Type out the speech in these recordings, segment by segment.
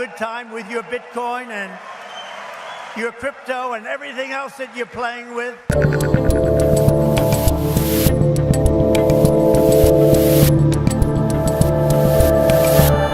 good time with your Bitcoin and your crypto and everything else that you're playing with?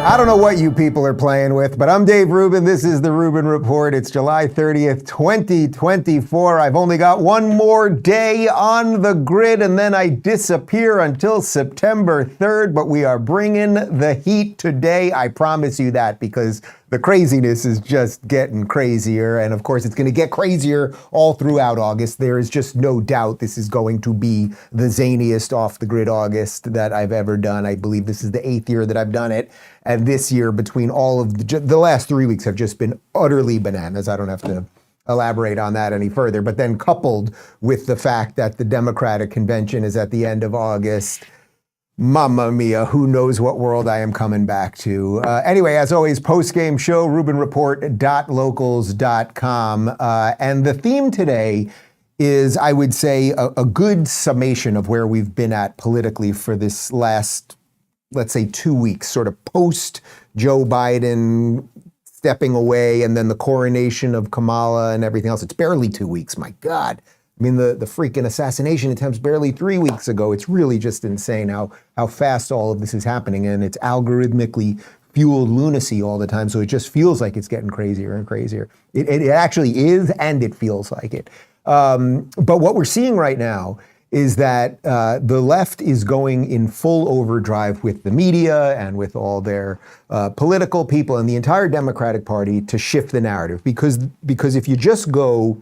I don't know what you people are playing with, but I'm Dave Rubin. This is the Rubin Report. It's July 30th, 2024. I've only got one more day on the grid, and then I disappear until September 3rd, but we are bringing the heat today. I promise you that, because the craziness is just getting crazier, and of course it's going to get crazier all throughout August. There is just no doubt this is going to be the zaniest off-the-grid August that I've ever done. I believe this is the 8th year that I've done it, and this year, between all of the last 3 weeks, have just been utterly bananas. I don't have to elaborate on that any further, but then coupled with the fact that the Democratic convention is at the end of August, Mamma mia, who knows what world I am coming back to. Anyway, as always, post-game show, rubinreport.locals.com. And the theme today is, I would say, a good summation of where we've been at politically for this last, let's say, 2 weeks, sort of post-Joe Biden stepping away and then the coronation of Kamala and everything else. It's barely 2 weeks, my God. I mean, the freaking assassination attempts barely 3 weeks ago. It's really just insane how fast all of this is happening, and it's algorithmically fueled lunacy all the time. So it just feels like it's getting crazier and crazier. It actually is, and it feels like it. But what we're seeing right now is that the left is going in full overdrive with the media and with all their political people and the entire Democratic Party to shift the narrative. Because if you just go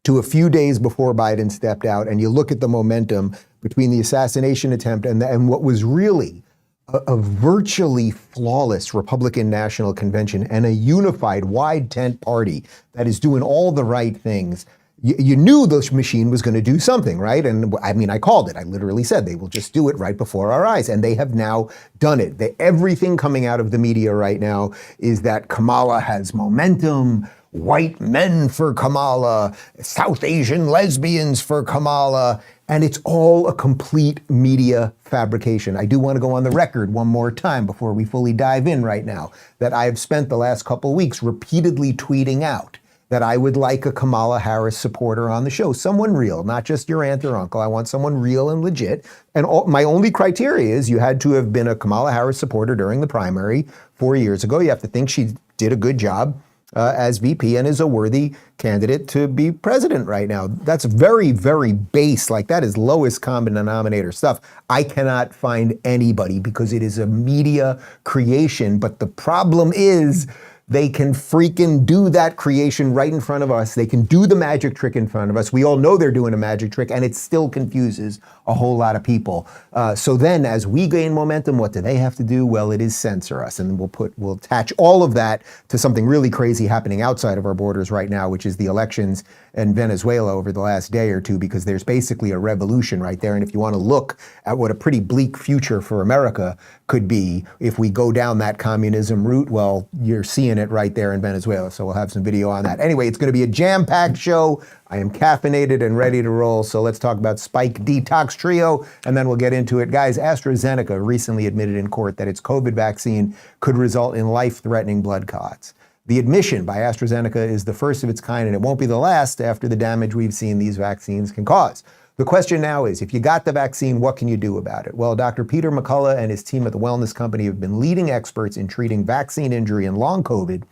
to a few days before Biden stepped out, and you look at the momentum between the assassination attempt and what was really a virtually flawless Republican National Convention and a unified wide tent party that is doing all the right things, you knew this machine was going to do something, right? And I mean, I called it. I literally said they will just do it right before our eyes. And they have now done it. Everything coming out of the media right now is that Kamala has momentum. White men for Kamala, South Asian lesbians for Kamala, and it's all a complete media fabrication. I do want to go on the record one more time before we fully dive in right now, that I have spent the last couple weeks repeatedly tweeting out that I would like a Kamala Harris supporter on the show, someone real, not just your aunt or uncle. I want someone real and legit. And my only criteria is you had to have been a Kamala Harris supporter during the primary 4 years ago. You have to think she did a good job as VP and is a worthy candidate to be president right now. That's very, very base. Like, that is lowest common denominator stuff. I cannot find anybody because it is a media creation. But the problem is they can freaking do that creation right in front of us. They can do the magic trick in front of us. We all know they're doing a magic trick, and it still confuses a whole lot of people. So then as we gain momentum, what do they have to do? Well, it is censor us. And we'll attach all of that to something really crazy happening outside of our borders right now, which is the elections in Venezuela over the last day or two, because there's basically a revolution right there. And if you want to look at what a pretty bleak future for America could be if we go down that communism route, well, you're seeing it right there in Venezuela. So we'll have some video on that. Anyway, it's going to be a jam-packed show. I am caffeinated and ready to roll. So let's talk about Spike Detox Trio, and then we'll get into it. Guys, AstraZeneca recently admitted in court that its COVID vaccine could result in life-threatening blood clots. The admission by AstraZeneca is the first of its kind, and it won't be the last after the damage we've seen these vaccines can cause. The question now is, if you got the vaccine, what can you do about it? Well, Dr. Peter McCullough and his team at the Wellness Company have been leading experts in treating vaccine injury and long COVID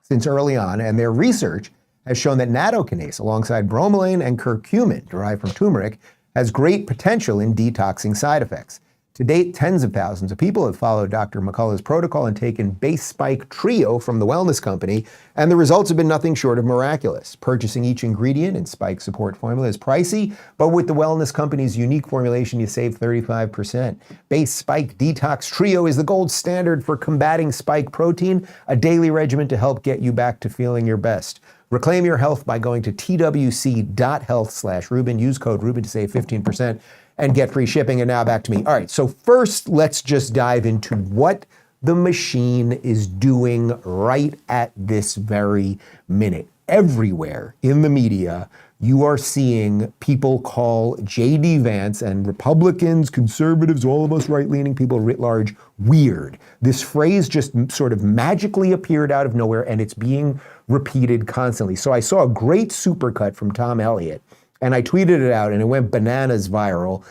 since early on, and their research has shown that nattokinase, alongside bromelain and curcumin, derived from turmeric, has great potential in detoxing side effects. To date, tens of thousands of people have followed Dr. McCullough's protocol and taken Base Spike Trio from the Wellness Company, and the results have been nothing short of miraculous. Purchasing each ingredient in Spike Support formula is pricey, but with the Wellness Company's unique formulation, you save 35%. Base Spike Detox Trio is the gold standard for combating spike protein, a daily regimen to help get you back to feeling your best. Reclaim your health by going to twc.health/Rubin. Use code Rubin to save 15%. And get free shipping. And now back to me. All right, so first, let's just dive into what the machine is doing right at this very minute. everywhere in the media, you are seeing people call JD Vance and Republicans, conservatives, all of us right-leaning people writ large, weird. This phrase just sort of magically appeared out of nowhere, and it's being repeated constantly. So I saw a great supercut from Tom Elliott, and I tweeted it out, and it went bananas viral.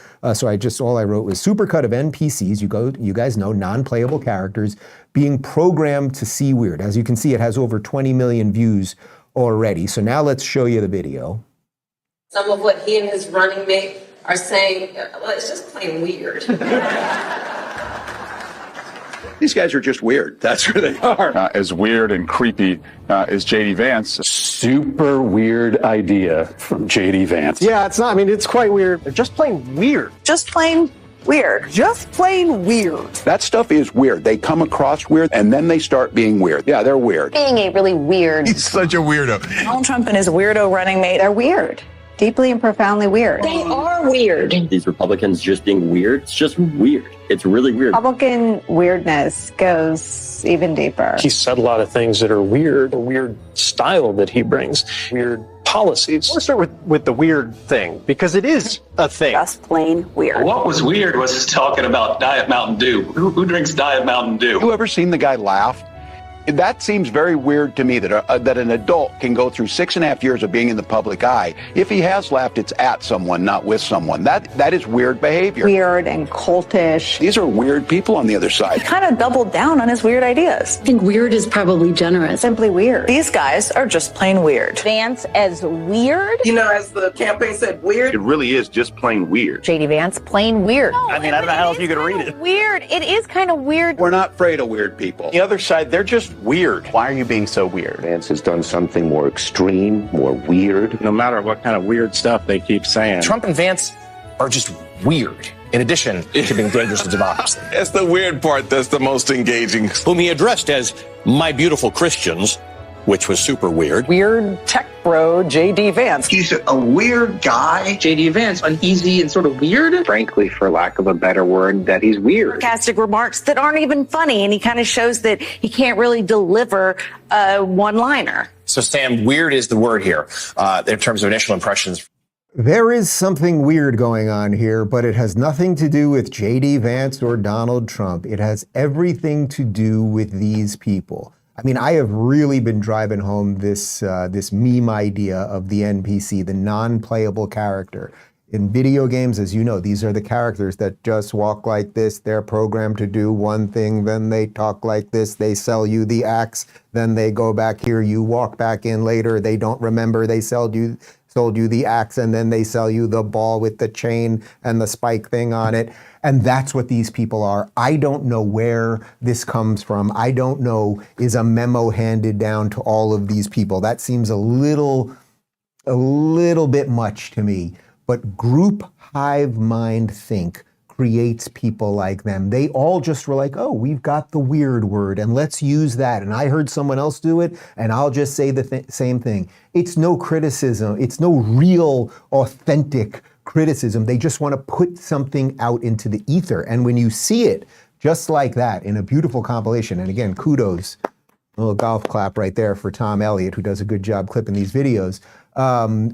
All I wrote was supercut of NPCs, you guys know, non-playable characters, being programmed to see weird. As you can see, it has over 20 million views already. So now let's show you the video. Some of what he and his running mate are saying, well, it's just plain weird. These guys are just weird. That's where they are. As weird and creepy as JD Vance. Super weird idea from JD Vance. Yeah, it's not, it's quite weird. They're just plain weird. Just plain weird. Just plain weird. That stuff is weird. They come across weird, and then they start being weird. Yeah, they're weird. Being a really weird. He's such a weirdo. Donald Trump and his weirdo running mate, they're weird. Deeply and profoundly weird. They are weird. These Republicans just being weird, it's just weird. It's really weird. Republican weirdness goes even deeper. He said a lot of things that are weird, a weird style that he brings, weird policies. Let's start with the weird thing, because it is a thing. Just plain weird. What was weird was his talking about Diet Mountain Dew. Who drinks Diet Mountain Dew? You ever seen the guy laugh? That seems very weird to me, that an adult can go through 6.5 years of being in the public eye. If he has laughed, it's at someone, not with someone. That is weird behavior. Weird and cultish. These are weird people on the other side. He kind of doubled down on his weird ideas. I think weird is probably generous. Simply weird. These guys are just plain weird. Vance as weird? You know, as the campaign said, weird. It really is just plain weird. JD Vance, plain weird. No, I don't know how else you could read it. Weird. It is kind of weird. We're not afraid of weird people. The other side, they're just weird. Why are you being so weird? Vance has done something more extreme, more weird. No matter what kind of weird stuff they keep saying. Trump and Vance are just weird, in addition to being dangerous to democracy. That's the weird part that's the most engaging. Whom he addressed as my beautiful Christians, which was super weird. Weird tech bro, JD Vance. He's a weird guy. JD Vance, uneasy and sort of weird. Frankly, for lack of a better word, that he's weird. Sarcastic remarks that aren't even funny, and he kind of shows that he can't really deliver a one-liner. So, Sam, weird is the word here in terms of initial impressions. There is something weird going on here, but it has nothing to do with JD Vance or Donald Trump. It has everything to do with these people. I have really been driving home this meme idea of the NPC, the non-playable character. In video games, as you know, these are the characters that just walk like this. They're programmed to do one thing, then they talk like this. They sell you the axe, then they go back here. You walk back in later. They don't remember they sold you the axe, and then they sell you the ball with the chain and the spike thing on it. And that's what these people are. I don't know where this comes from. I don't know, is a memo handed down to all of these people? That seems a little bit much to me. But group hive mind think creates people like them. They all just were like, oh, we've got the weird word and let's use that. And I heard someone else do it and I'll just say the same thing. It's no criticism. It's no real, authentic criticism. They just want to put something out into the ether. And when you see it just like that in a beautiful compilation, and again, kudos, a little golf clap right there for Tom Elliott, who does a good job clipping these videos.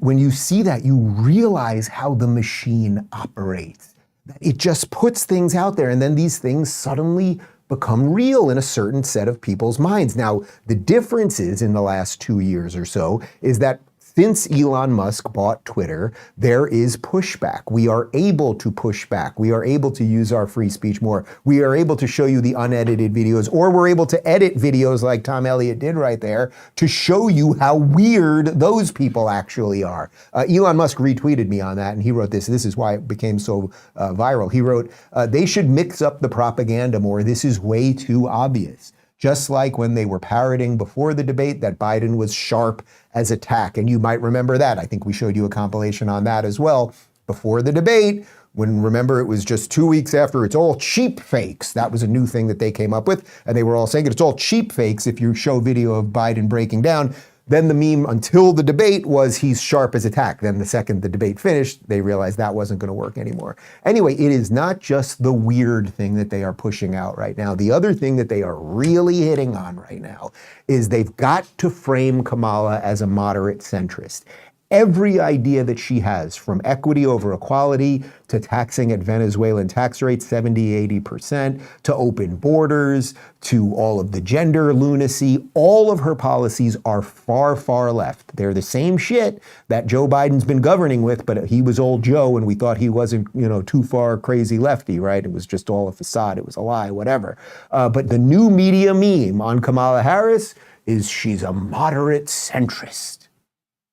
When you see that, you realize how the machine operates. It just puts things out there, and then these things suddenly become real in a certain set of people's minds. Now, the difference is in the last 2 years or so is that since Elon Musk bought Twitter, there is pushback. We are able to push back. We are able to use our free speech more. We are able to show you the unedited videos, or we're able to edit videos like Tom Elliott did right there to show you how weird those people actually are. Elon Musk retweeted me on that, and he wrote this. This is why it became so viral. He wrote, they should mix up the propaganda more. This is way too obvious. Just like when they were parroting before the debate that Biden was sharp as attack. And you might remember that. I think we showed you a compilation on that as well. Before the debate, when, remember, it was just 2 weeks after, it's all cheap fakes. That was a new thing that they came up with. And they were all saying it's all cheap fakes if you show video of Biden breaking down. Then the meme until the debate was he's sharp as a tack. Then the second the debate finished, they realized that wasn't going to work anymore. Anyway, it is not just the weird thing that they are pushing out right now. The other thing that they are really hitting on right now is they've got to frame Kamala as a moderate centrist. Every idea that she has, from equity over equality to taxing at Venezuelan tax rates 70, 80%, to open borders, to all of the gender lunacy, all of her policies are far, far left. They're the same shit that Joe Biden's been governing with, but he was old Joe and we thought he wasn't, too far crazy lefty, right? It was just all a facade. It was a lie, whatever. But the new media meme on Kamala Harris is she's a moderate centrist.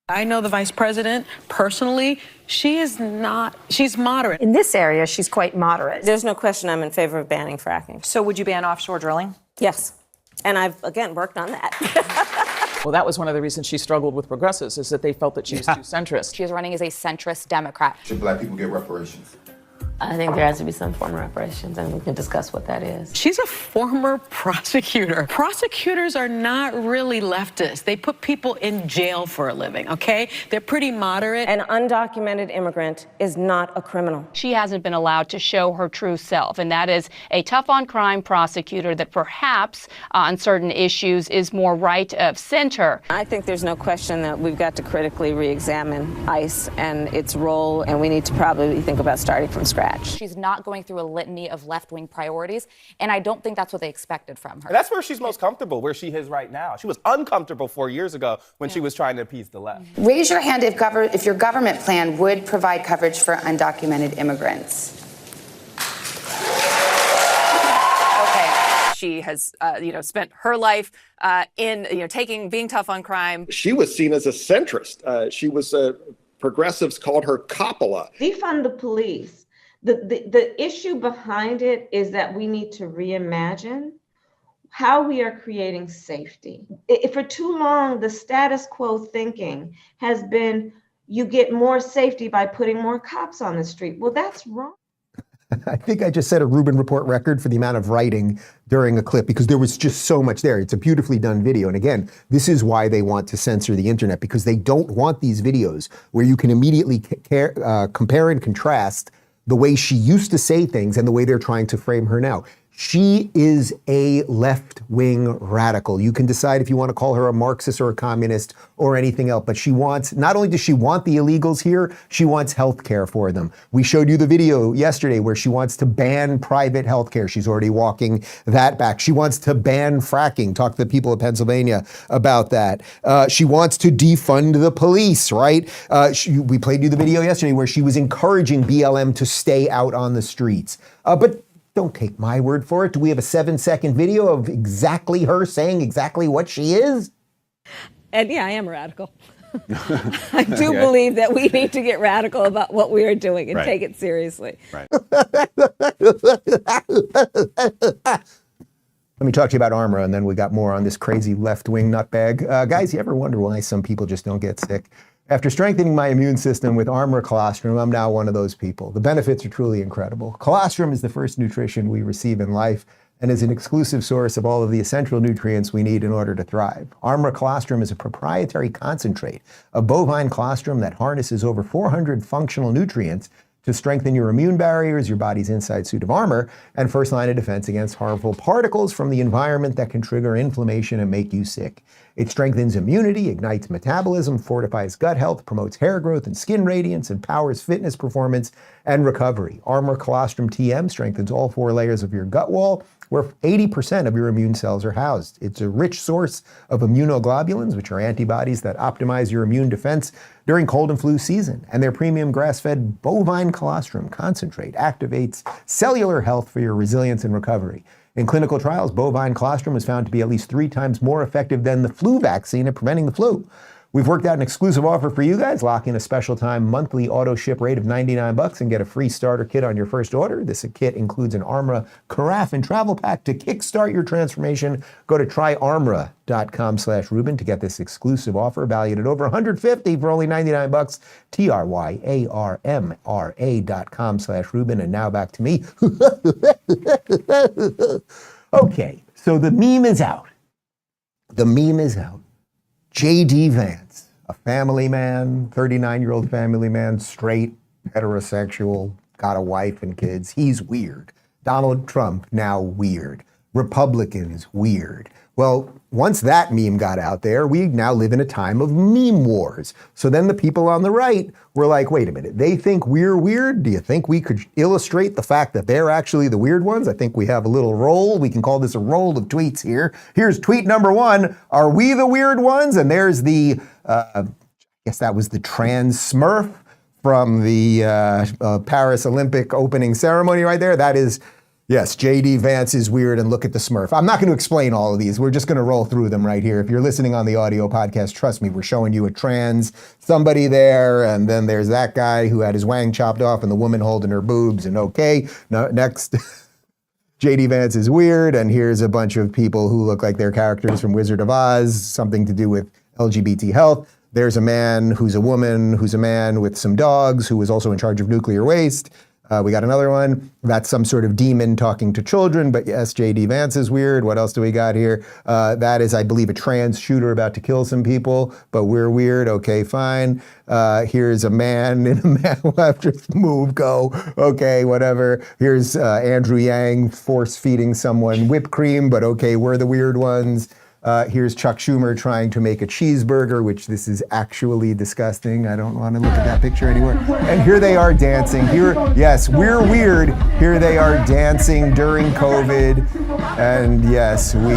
I know the vice president personally. She's moderate. In this area, she's quite moderate. There's no question I'm in favor of banning fracking. So would you ban offshore drilling? Yes. And I've, again, worked on that. Well, that was one of the reasons she struggled with progressives, is that they felt that she was too centrist. She was running as a centrist Democrat. Should Black people get reparations? I think there has to be some form of reparations, and we can discuss what that is. She's a former prosecutor. Prosecutors are not really leftists. They put people in jail for a living, okay? They're pretty moderate. An undocumented immigrant is not a criminal. She hasn't been allowed to show her true self, and that is a tough-on-crime prosecutor that perhaps on certain issues is more right of center. I think there's no question that we've got to critically re-examine ICE and its role, and we need to probably think about starting from scratch. She's not going through a litany of left-wing priorities, and I don't think that's what they expected from her. And that's where she's most comfortable, where she is right now. She was uncomfortable 4 years ago when she was trying to appease the left. Raise your hand if your government plan would provide coverage for undocumented immigrants. Okay. She has, spent her life in, being tough on crime. She was seen as a centrist. Progressives called her Coppola. Defund the police. The issue behind it is that we need to reimagine how we are creating safety. For too long, the status quo thinking has been you get more safety by putting more cops on the street. Well, that's wrong. I think I just set a Rubin Report record for the amount of writing during a clip because there was just so much there. It's a beautifully done video. And again, this is why they want to censor the internet, because they don't want these videos where you can immediately compare and contrast the way she used to say things and the way they're trying to frame her now. She is a left-wing radical. You can decide if you want to call her a Marxist or a communist or anything else, but she wants, not only does she want the illegals here, she wants health care for them. We showed you the video yesterday where she wants to ban private health care. She's already walking that back. She wants to ban fracking. Talk to the people of Pennsylvania about that. She wants to defund the police, right? We played you the video yesterday where she was encouraging BLM to stay out on the streets. But don't take my word for it. Do we have a 7-second video of exactly her saying exactly what she is? And yeah, I am a radical. I do believe that we need to get radical about what we are doing and take it seriously. Right. Let me talk to you about Armra, and then we got more on this crazy left-wing nutbag. Guys, you ever wonder why some people just don't get sick? After strengthening my immune system with Armra colostrum, I'm now one of those people. The benefits are truly incredible. Colostrum is the first nutrition we receive in life and is an exclusive source of all of the essential nutrients we need in order to thrive. Armra colostrum is a proprietary concentrate of bovine colostrum that harnesses over 400 functional nutrients to strengthen your immune barriers, your body's inside suit of armor, and first line of defense against harmful particles from the environment that can trigger inflammation and make you sick. It strengthens immunity, ignites metabolism, fortifies gut health, promotes hair growth and skin radiance, and powers fitness performance and recovery. Armra Colostrum TM strengthens all 4 layers of your gut wall, where 80% of your immune cells are housed. It's a rich source of immunoglobulins, which are antibodies that optimize your immune defense during cold and flu season. And their premium grass-fed bovine colostrum concentrate activates cellular health for your resilience and recovery. In clinical trials, bovine colostrum was found to be at least 3 times more effective than the flu vaccine at preventing the flu. We've worked out an exclusive offer for you guys. Lock in a special time monthly auto ship rate of $99 and get a free starter kit on your first order. This kit includes an Armra carafe and travel pack to kickstart your transformation. Go to tryarmra.com/Rubin to get this exclusive offer valued at over $150 for only $99. tryarmra.com/Rubin. And now back to me. Okay, so the meme is out. The meme is out. JD Vance, a family man, 39-year-old family man, straight, heterosexual, got a wife and kids. He's weird. Donald Trump, now weird. Republicans, weird. Well, once that meme got out there, we now live in a time of meme wars. So then the people on the right were like, wait a minute, they think we're weird? Do you think we could illustrate the fact that they're actually the weird ones? I think we have a little roll. We can call this a roll of tweets here. Here's tweet number 1. Are we the weird ones? And there's the, I guess that was the trans Smurf from the Paris Olympic opening ceremony right there. That is, yes, JD Vance is weird, and look at the Smurf. I'm not going to explain all of these. We're just going to roll through them right here. If you're listening on the audio podcast, trust me, we're showing you a trans somebody there, and then there's that guy who had his wang chopped off and the woman holding her boobs, and okay, no, next. JD Vance is weird, and here's a bunch of people who look like they're characters from Wizard of Oz, something to do with LGBT health. There's a man who's a woman who's a man with some dogs who is also in charge of nuclear waste. We got another one. That's some sort of demon talking to children, but yes, JD Vance is weird. What else do we got here? That is, I believe, a trans shooter about to kill some people, but we're weird. Okay, fine. Here's a man in a man leftist move. Go. Okay, whatever. Here's Andrew Yang force feeding someone whipped cream, but okay, we're the weird ones. Here's Chuck Schumer trying to make a cheeseburger, which this is actually disgusting. I don't want to look at that picture anymore. And here they are dancing. Here, yes, we're weird. Here they are dancing during COVID. And yes, we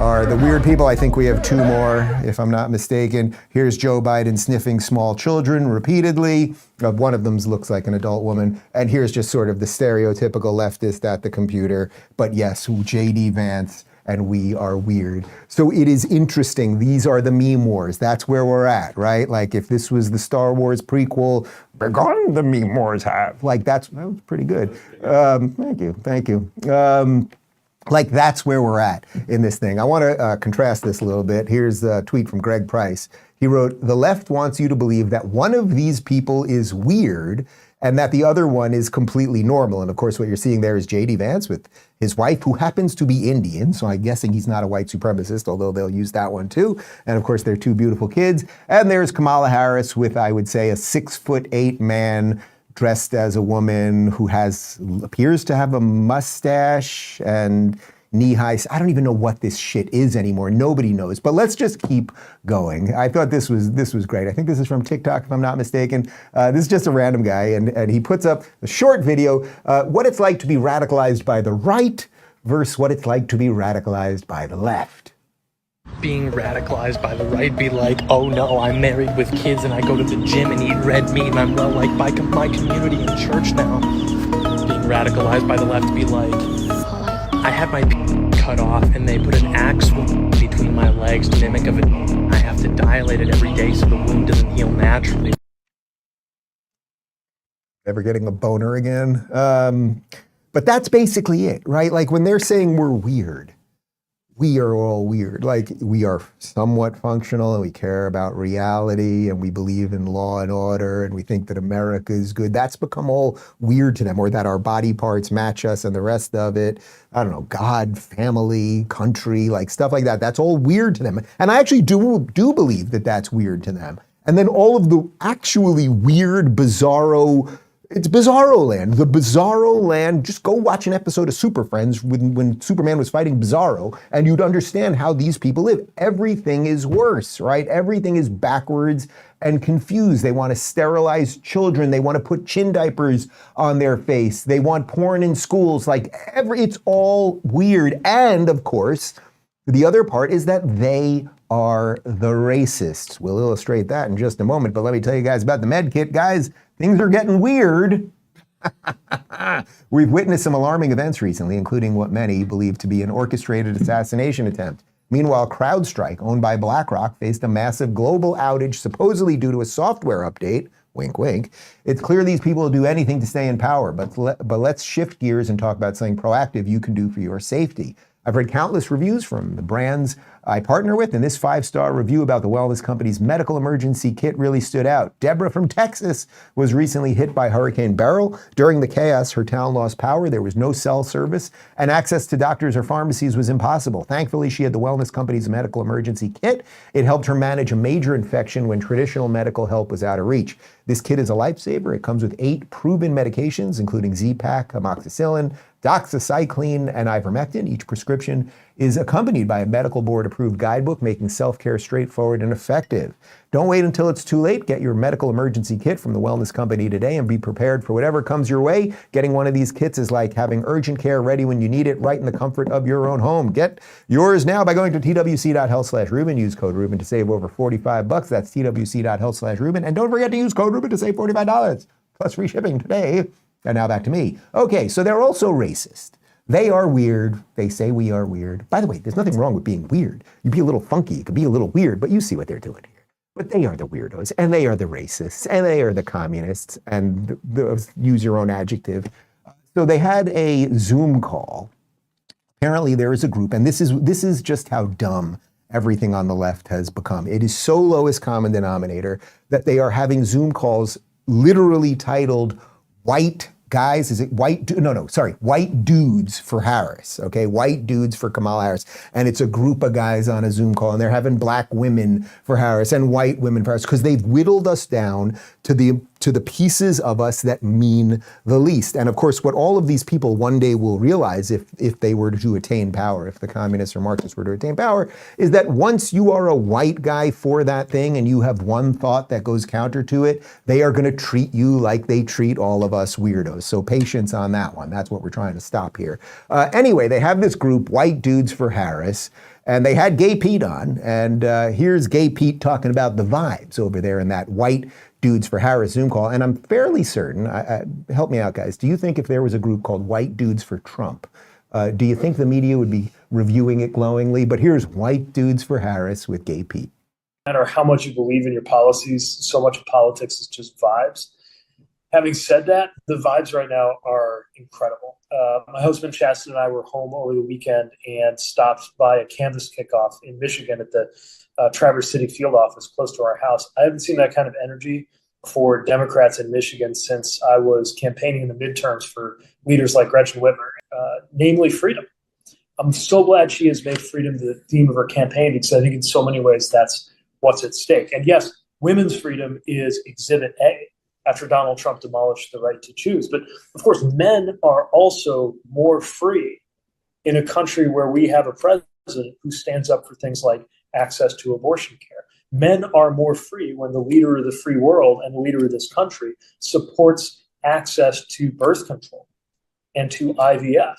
are the weird people. I think we have 2 more, if I'm not mistaken. Here's Joe Biden sniffing small children repeatedly. One of them looks like an adult woman. And here's just sort of the stereotypical leftist at the computer. But yes, JD Vance. And we are weird. So it is interesting. These are the meme wars. That's where we're at, right? Like if this was the Star Wars prequel, begun the meme wars have. Like that was pretty good. Thank you. Like that's where we're at in this thing. I want to contrast this a little bit. Here's a tweet from Greg Price. He wrote, "The left wants you to believe that one of these people is weird and that the other one is completely normal." And of course, what you're seeing there is JD Vance with his wife, who happens to be Indian. So I'm guessing he's not a white supremacist, although they'll use that one too. And of course, their 2 beautiful kids. And there's Kamala Harris with, I would say, a 6'8" man dressed as a woman who appears to have a mustache and knee-high. I don't even know what this shit is anymore. Nobody knows. But let's just keep going. I thought this was great. I think this is from TikTok, if I'm not mistaken. This is just a random guy, and he puts up a short video, what it's like to be radicalized by the right versus what it's like to be radicalized by the left. Being radicalized by the right be like, oh no, I'm married with kids and I go to the gym and eat red meat and I'm well liked by my community and church now. Being radicalized by the left be like, I had my cut off and they put an axe between my legs to mimic of it. I have to dilate it every day so the wound doesn't heal naturally. Ever getting a boner again? But that's basically it, right? Like when they're saying we're weird, we are all weird. Like we are somewhat functional and we care about reality and we believe in law and order and we think that America is good. That's become all weird to them, or that our body parts match us and the rest of it. I don't know, God, family, country, like stuff like that. That's all weird to them. And I actually do believe that that's weird to them. And then all of the actually weird, bizarro, it's Bizarro Land. The Bizarro Land, just go watch an episode of Super Friends when Superman was fighting Bizarro, and you'd understand how these people live. Everything is worse, right? Everything is backwards and confused. They want to sterilize children. They want to put chin diapers on their face. They want porn in schools. Like it's all weird. And of course, the other part is that they are the racists. We'll illustrate that in just a moment, but let me tell you guys about the med kit. Guys, things are getting weird. We've witnessed some alarming events recently, including what many believe to be an orchestrated assassination attempt. Meanwhile, CrowdStrike, owned by BlackRock, faced a massive global outage supposedly due to a software update. Wink, wink. It's clear these people will do anything to stay in power, but let's shift gears and talk about something proactive you can do for your safety. I've read countless reviews from the brands I partner with, and this 5-star review about the wellness company's medical emergency kit really stood out. Deborah from Texas was recently hit by Hurricane Beryl. During the chaos, her town lost power, there was no cell service, and access to doctors or pharmacies was impossible. Thankfully, she had the wellness company's medical emergency kit. It helped her manage a major infection when traditional medical help was out of reach. This kit is a lifesaver. It comes with 8 proven medications, including Z-Pak, amoxicillin, doxycycline, and ivermectin. Each prescription is accompanied by a medical board-approved guidebook, making self-care straightforward and effective. Don't wait until it's too late. Get your medical emergency kit from the wellness company today and be prepared for whatever comes your way. Getting one of these kits is like having urgent care ready when you need it, right in the comfort of your own home. Get yours now by going to twc.health/Rubin. Use code Rubin to save over $45. That's twc.health/Rubin. And don't forget to use code Rubin to save $45 plus free shipping today. And now back to me. Okay, so they're also racist. They are weird. They say we are weird. By the way, there's nothing wrong with being weird. You be a little funky, you could be a little weird, but you see what they're doing here. But they are the weirdos, and they are the racists, and they are the communists, and use your own adjective. So they had a Zoom call. Apparently there is a group, and this is just how dumb everything on the left has become. It is so lowest common denominator that they are having Zoom calls literally titled white guys, white dudes for Harris, okay? White dudes for Kamala Harris. And it's a group of guys on a Zoom call, and they're having black women for Harris and white women for Harris, because they've whittled us down to the pieces of us that mean the least. And of course, what all of these people one day will realize if they were to attain power, if the communists or Marxists were to attain power, is that once you are a white guy for that thing and you have one thought that goes counter to it, they are going to treat you like they treat all of us weirdos. So patience on that one. That's what we're trying to stop here. Anyway, they have this group, White Dudes for Harris, and they had Gay Pete on. And here's Gay Pete talking about the vibes over there in that White Dudes for Harris Zoom call. And I'm fairly certain, help me out guys, do you think if there was a group called White Dudes for Trump, do you think the media would be reviewing it glowingly? But here's White Dudes for Harris with Gay Pete. No matter how much you believe in your policies, so much of politics is just vibes. Having said that, the vibes right now are incredible. My husband Shasta and I were home over the weekend and stopped by a canvas kickoff in Michigan at the Traverse City field office close to our house. I haven't seen that kind of energy for Democrats in Michigan since I was campaigning in the midterms for leaders like Gretchen Whitmer, namely freedom. I'm so glad she has made freedom the theme of her campaign, because I think in so many ways that's what's at stake. And yes, women's freedom is Exhibit A, after Donald Trump demolished the right to choose. But of course, men are also more free in a country where we have a president who stands up for things like access to abortion care. Men are more free when the leader of the free world and the leader of this country supports access to birth control and to IVF.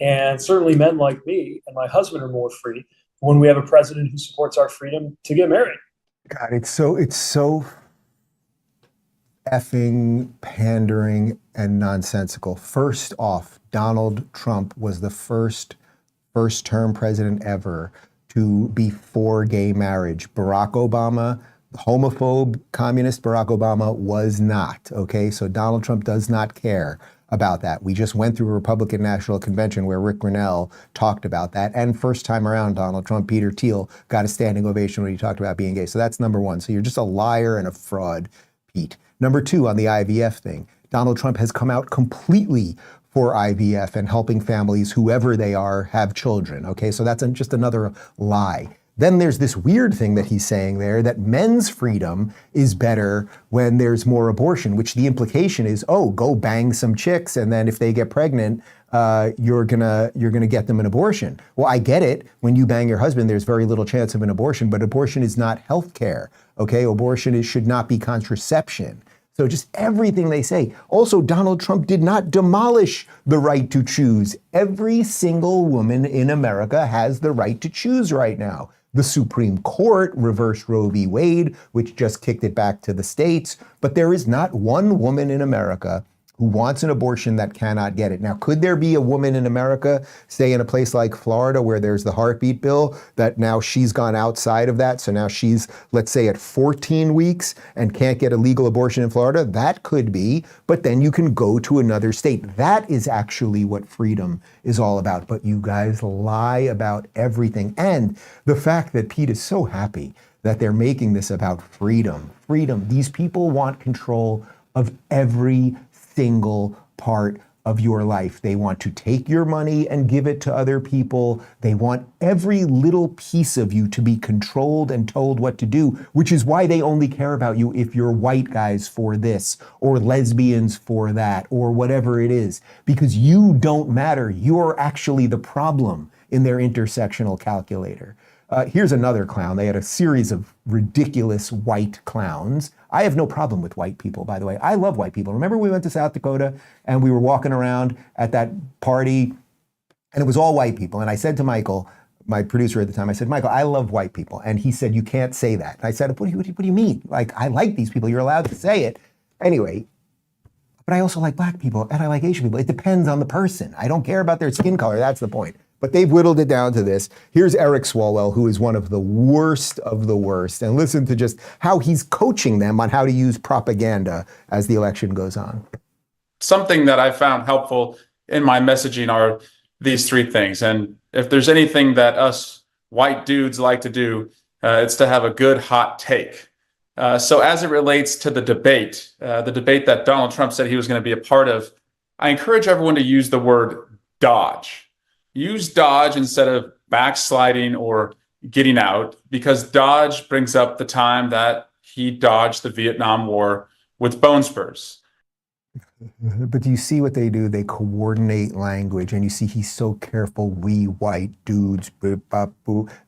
And certainly men like me and my husband are more free when we have a president who supports our freedom to get married. God, it's so effing pandering and nonsensical. First off, Donald Trump was the first-term president ever to be for gay marriage. Barack Obama, homophobe, communist Barack Obama, was not, okay? So Donald Trump does not care about that. We just went through a Republican National Convention where Rick Grinnell talked about that. And first time around, Donald Trump, Peter Thiel, got a standing ovation when he talked about being gay. So that's number one. So you're just a liar and a fraud, Pete. Number two, on the IVF thing, Donald Trump has come out completely for IVF and helping families, whoever they are, have children. Okay, so that's just another lie. Then there's this weird thing that he's saying there, that men's freedom is better when there's more abortion, which the implication is, oh, go bang some chicks, and then if they get pregnant, you're gonna get them an abortion. Well, I get it. When you bang your husband, there's very little chance of an abortion, but abortion is not health care. Okay, abortion should not be contraception. So just everything they say. Also, Donald Trump did not demolish the right to choose. Every single woman in America has the right to choose right now. The Supreme Court reversed Roe v. Wade, which just kicked it back to the states. But there is not one woman in America who wants an abortion that cannot get it. Now, could there be a woman in America, say in a place like Florida where there's the heartbeat bill, that now she's gone outside of that, so now she's, let's say, at 14 weeks and can't get a legal abortion in Florida? That could be, but then you can go to another state. That is actually what freedom is all about. But you guys lie about everything. And the fact that Pete is so happy that they're making this about freedom. Freedom. These people want control of every single part of your life. They want to take your money and give it to other people. They want every little piece of you to be controlled and told what to do, which is why they only care about you if you're white guys for this, or lesbians for that, or whatever it is, because you don't matter. You're actually the problem in their intersectional calculator. Here's another clown. They had a series of ridiculous white clowns. I have no problem with white people, by the way. I love white people. Remember we went to South Dakota and we were walking around at that party and it was all white people. And I said to Michael, my producer at the time, I said, Michael, I love white people. And he said, you can't say that. And I said, what do you mean? Like, I like these people. You're allowed to say it. Anyway, but I also like black people and I like Asian people. It depends on the person. I don't care about their skin color. That's the point. But they've whittled it down to this. Here's Eric Swalwell, who is one of the worst of the worst. And listen to just how he's coaching them on how to use propaganda as the election goes on. Something that I found helpful in my messaging are these three things. And if there's anything that us white dudes like to do, it's to have a good hot take. So as it relates to the debate that Donald Trump said he was going to be a part of, I encourage everyone to use the word dodge. Use dodge instead of backsliding or getting out, because dodge brings up the time that he dodged the Vietnam War with bone spurs. But do you see what they do? They coordinate language, and you see he's so careful. We white dudes,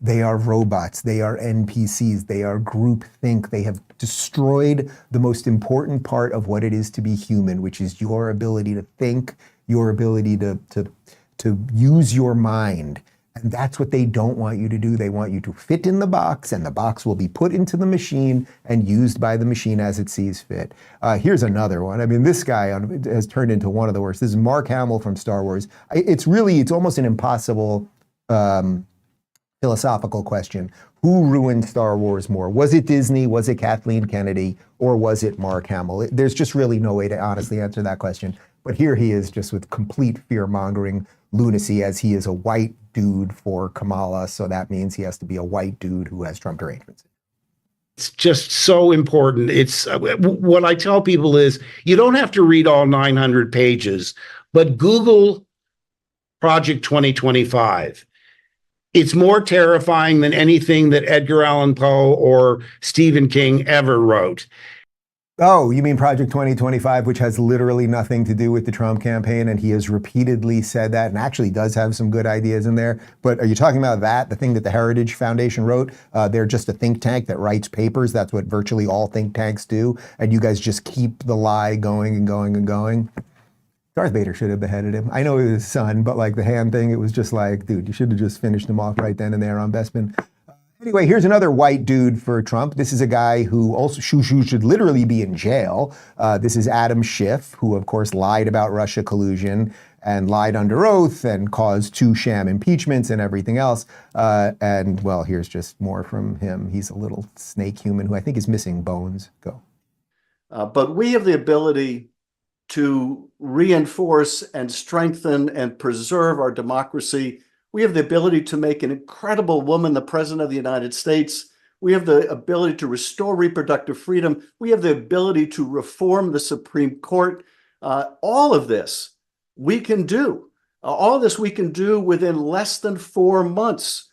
they are robots, they are NPCs, they are groupthink. They have destroyed the most important part of what it is to be human, which is your ability to think, your ability to use your mind. And that's what they don't want you to do. They want you to fit in the box, and the box will be put into the machine and used by the machine as it sees fit. Here's another one. I mean, this guy has turned into one of the worst. This is Mark Hamill from Star Wars. It's almost an impossible philosophical question. Who ruined Star Wars more? Was it Disney? Was it Kathleen Kennedy? Or was it Mark Hamill? There's just really no way to honestly answer that question. But here he is, just with complete fear-mongering lunacy, as he is a white dude for Kamala, so that means he has to be a white dude who has Trump arrangements. It's just so important. It's what I tell people is you don't have to read all 900 pages, but Google Project 2025. It's more terrifying than anything that Edgar Allan Poe or Stephen King ever wrote. Oh, you mean Project 2025, which has literally nothing to do with the Trump campaign, and he has repeatedly said that, and actually does have some good ideas in there. But are you talking about that, the thing that the Heritage Foundation wrote? They're just a think tank that writes papers. That's what virtually all think tanks do. And you guys just keep the lie going and going and going. Darth Vader should have beheaded him. I know it was his son, but like the hand thing, it was just like, dude, you should have just finished him off right then and there on Bespin. Anyway, here's another white dude for Trump. This is a guy who also should literally be in jail. This is Adam Schiff, who of course lied about Russia collusion and lied under oath and caused 2 sham impeachments and everything else. And well, here's just more from him. He's a little snake human who I think is missing bones. Go. But we have the ability to reinforce and strengthen and preserve our democracy. We have the ability to make an incredible woman the president of the United States. We have the ability to restore reproductive freedom. We have the ability to reform the Supreme Court. All of this we can do. All of this we can do within less than 4 months.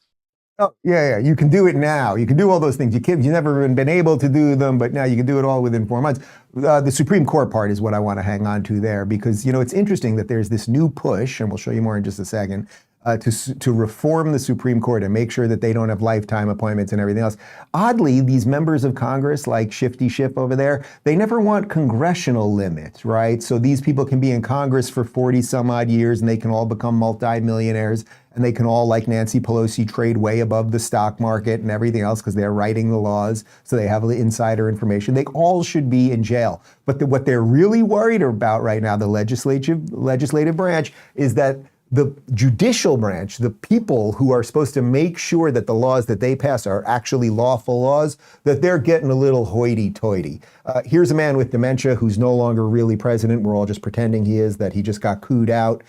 Oh, yeah. You can do it now. You can do all those things. You've never been able to do them, but now you can do it all within 4 months. The Supreme Court part is what I want to hang on to there, because, it's interesting that there's this new push, and we'll show you more in just a second, to reform the Supreme Court and make sure that they don't have lifetime appointments and everything else. Oddly, these members of Congress, like Shifty Schiff over there, they never want congressional limits, right? So these people can be in Congress for 40 some odd years and they can all become multimillionaires and they can all, like Nancy Pelosi, trade way above the stock market and everything else because they're writing the laws, so they have the insider information. They all should be in jail. But what they're really worried about right now, the legislative branch, is that the judicial branch, the people who are supposed to make sure that the laws that they pass are actually lawful laws, that they're getting a little hoity-toity. Here's a man with dementia who's no longer really president. We're all just pretending he is, that he just got cooed out.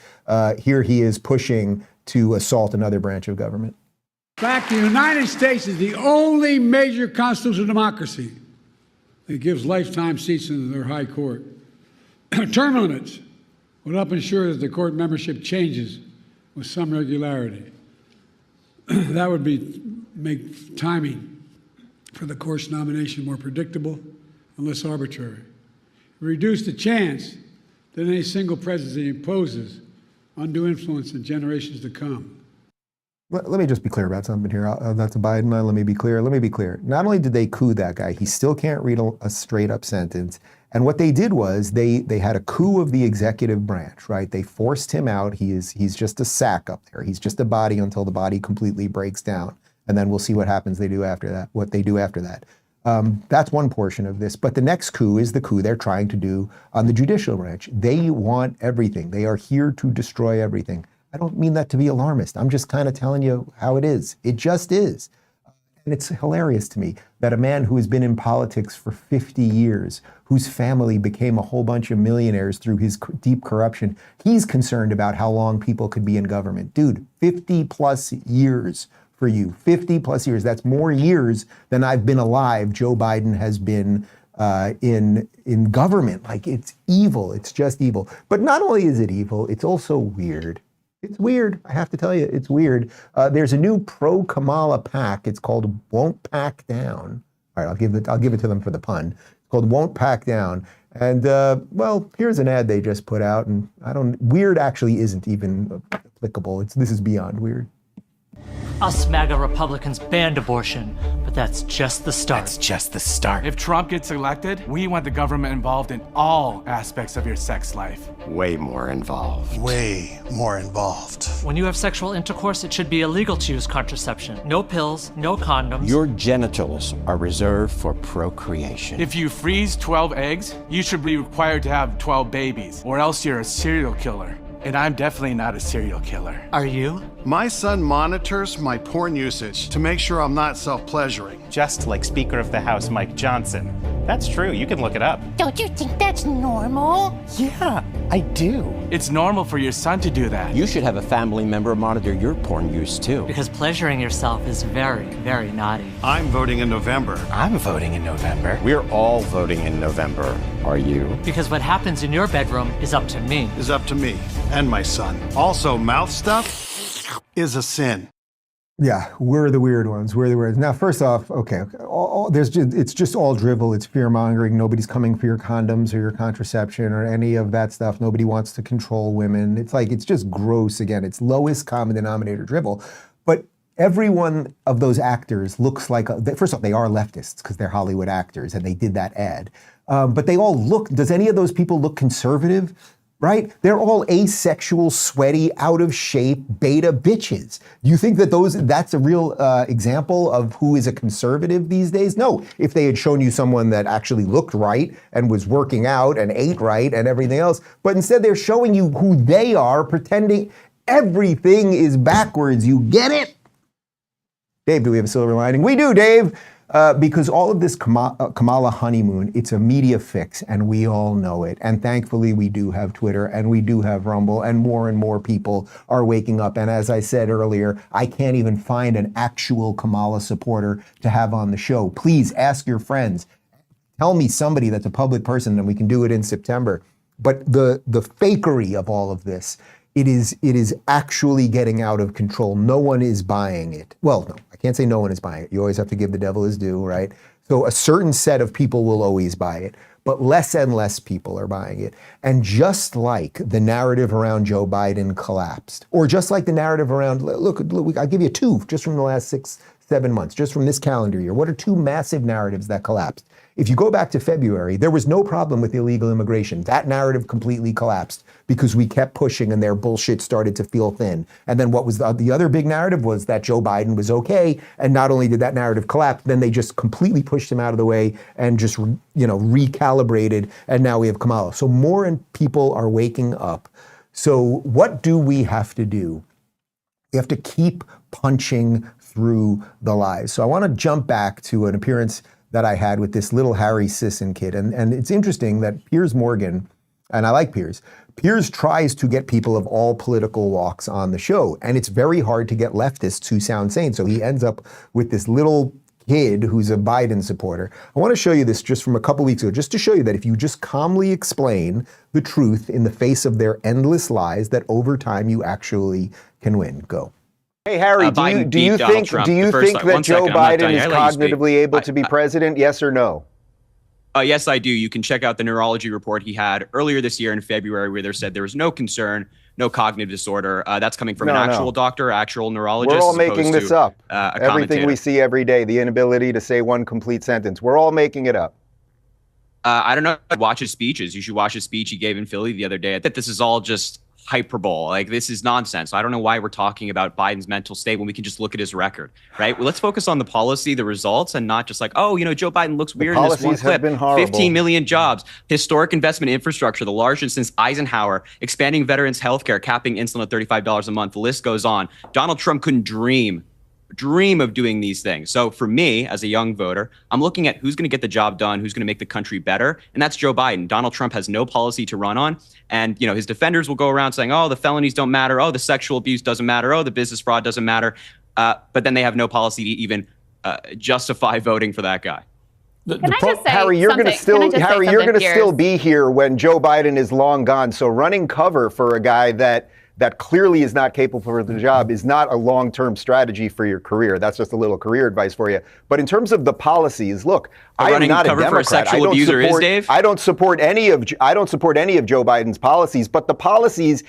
Here he is pushing to assault another branch of government. In fact, the United States is the only major constitutional democracy that gives lifetime seats in their high court. Term limits would help ensure that the court membership changes with some regularity. That would make timing for the court's nomination more predictable and less arbitrary. Reduce the chance that any single presidency imposes undue influence in generations to come. Let me just be clear about something here. That's Biden. Let me be clear. Not only did they coup that guy, he still can't read a straight up sentence. And what they did was they had a coup of the executive branch, right? They forced him out. He's just a sack up there. He's just a body until the body completely breaks down. And then we'll see what happens they do after that, what they do after that. That's one portion of this. But the next coup is the coup they're trying to do on the judicial branch. They want everything. They are here to destroy everything. I don't mean that to be alarmist. I'm just kind of telling you how it is. It just is. And it's hilarious to me that a man who has been in politics for 50 years, whose family became a whole bunch of millionaires through his deep corruption, he's concerned about how long people could be in government. Dude, 50 plus years for you. 50 plus years. That's more years than I've been alive. Joe Biden has been in government. Like, it's evil. It's just evil. But not only is it evil, it's also weird. It's weird. I have to tell you, it's weird. There's a new pro-Kamala PAC. It's called Won't Pack Down. All right, I'll give it to them for the pun. It's called Won't Pack Down. And well, here's an ad they just put out, and weird actually isn't even applicable. This is beyond weird. Us MAGA Republicans banned abortion, but that's just the start. That's just the start. If Trump gets elected, we want the government involved in all aspects of your sex life. Way more involved. Way more involved. When you have sexual intercourse, it should be illegal to use contraception. No pills, no condoms. Your genitals are reserved for procreation. If you freeze 12 eggs, you should be required to have 12 babies, or else you're a serial killer. And I'm definitely not a serial killer. Are you? My son monitors my porn usage to make sure I'm not self-pleasuring. Just like Speaker of the House Mike Johnson. That's true, you can look it up. Don't you think that's normal? Yeah, I do. It's normal for your son to do that. You should have a family member monitor your porn use too. Because pleasuring yourself is very, very naughty. I'm voting in November. I'm voting in November. We're all voting in November. Are you? Because what happens in your bedroom is up to me. Is up to me and my son. Also, mouth stuff is a sin. Yeah, we're the weird ones. We're the weird ones. Now, first off, okay, it's just all drivel. It's fear-mongering. Nobody's coming for your condoms or your contraception or any of that stuff. Nobody wants to control women. It's just gross. Again, it's lowest common denominator drivel. But every one of those actors looks like, first off, they are leftists because they're Hollywood actors and they did that ad. But they all look, does any of those people look conservative? Right? They're all asexual, sweaty, out of shape, beta bitches. Do you think that that's a real example of who is a conservative these days? No. If they had shown you someone that actually looked right and was working out and ate right and everything else, but instead they're showing you who they are, pretending everything is backwards. You get it? Dave, do we have a silver lining? We do, Dave. Because all of this Kamala honeymoon, it's a media fix, and we all know it. And thankfully, we do have Twitter, and we do have Rumble, and more people are waking up. And as I said earlier, I can't even find an actual Kamala supporter to have on the show. Please ask your friends. Tell me somebody that's a public person, and we can do it in September. But the fakery of all of this, it is actually getting out of control. No one is buying it. Well, no, I can't say no one is buying it. You always have to give the devil his due, right? So a certain set of people will always buy it. but less and less people are buying it. And just like the narrative around Joe Biden collapsed, or just like the narrative around, look, I'll give you two just from the last 6-7 months, just from this calendar year. What are two massive narratives that collapsed? If you go back to February, there was no problem with illegal immigration. That narrative completely collapsed because we kept pushing and their bullshit started to feel thin. And then what was the other big narrative was that Joe Biden was okay. And not only did that narrative collapse, then they just completely pushed him out of the way and just, recalibrated. And now we have Kamala. So more people are waking up. So what do we have to do? We have to keep punching through the lies. So I want to jump back to an appearance that I had with this little Harry Sisson kid. And it's interesting that Piers Morgan, and I like Piers tries to get people of all political walks on the show. And it's very hard to get leftists who sound sane. So he ends up with this little kid who's a Biden supporter. I want to show you this just from a couple weeks ago, just to show you that if you just calmly explain the truth in the face of their endless lies, that over time you actually can win. Go. Hey, Harry, do you think that Joe Biden is cognitively able to be president? Yes or no? Yes, I do. You can check out the neurology report he had earlier this year in February, where there said there was no concern, no cognitive disorder. That's coming from an actual doctor, actual neurologist. We're all making this up. Everything we see every day, the inability to say one complete sentence. We're all making it up. I don't know. Watch his speeches. You should watch his speech he gave in Philly the other day. I think this is all just hyperbole. Like, this is nonsense. I don't know why we're talking about Biden's mental state when we can just look at his record, right? Well, let's focus on the policy, the results, and not just like, oh, Joe Biden looks weird in this one clip. 15 million jobs, historic investment in infrastructure, the largest since Eisenhower, expanding veterans' health care, capping insulin at $35 a month. The list goes on. Donald Trump couldn't dream of doing these things. So for me, as a young voter, I'm looking at who's going to get the job done, who's going to make the country better, and that's Joe Biden. Donald Trump has no policy to run on, and his defenders will go around saying, oh, the felonies don't matter, oh, the sexual abuse doesn't matter, oh, the business fraud doesn't matter, but then they have no policy to even justify voting for that guy. Harry, you're going to still be here when Joe Biden is long gone. So running cover for a guy that clearly is not capable for the job is not a long-term strategy for your career. That's just a little career advice for you. But in terms of the policies, look, I am not a Democrat. For a sexual abuser is, Dave? I don't support any of Joe Biden's policies, but the policies